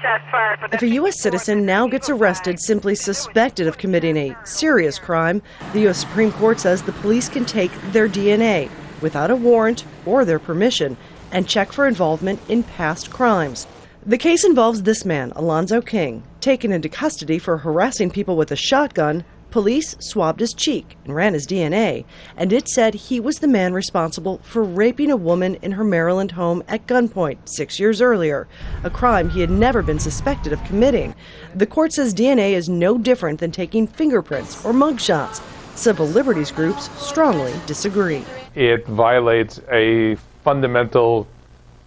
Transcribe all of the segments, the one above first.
shots fired. If a U.S. citizen now gets arrested simply suspected of committing a serious crime, the U.S. Supreme Court says the police can take their DNA without a warrant or their permission and check for involvement in past crimes. The case involves this man, Alonzo King, taken into custody for harassing people with a shotgun. Police swabbed his cheek and ran his DNA, and it said he was the man responsible for raping a woman in her Maryland home at gunpoint 6 years earlier, a crime he had never been suspected of committing. The court says DNA is no different than taking fingerprints or mugshots. Civil liberties groups strongly disagree. It violates a fundamental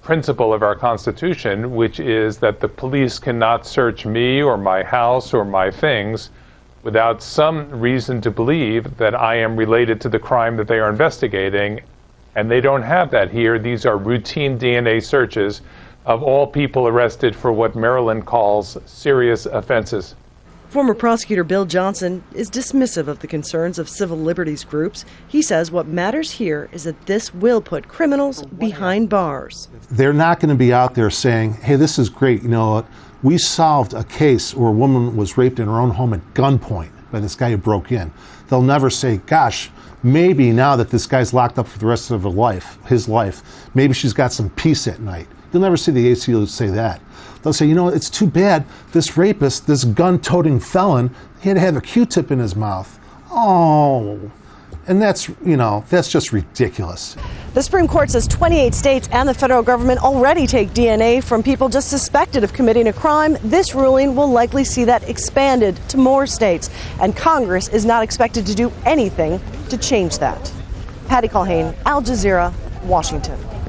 principle of our Constitution, which is that the police cannot search me or my house or my things without some reason to believe that I am related to the crime that they are investigating, and they don't have that here. These are routine DNA searches of all people arrested for what Maryland calls serious offenses. Former prosecutor Bill Johnson is dismissive of the concerns of civil liberties groups. He says what matters here is that this will put criminals behind bars. They're not going to be out there saying, hey, this is great, you know, we solved a case where a woman was raped in her own home at gunpoint by this guy who broke in. They'll never say, gosh, maybe now that this guy's locked up for the rest of his life, maybe she's got some peace at night. You'll never see the ACLU say that. They'll say, you know, it's too bad this rapist, this gun-toting felon, he had to have a Q-tip in his mouth. Oh, and that's, you know, that's just ridiculous. The Supreme Court says 28 states and the federal government already take DNA from people just suspected of committing a crime. This ruling will likely see that expanded to more states, and Congress is not expected to do anything to change that. Patty Culhane, Al Jazeera, Washington.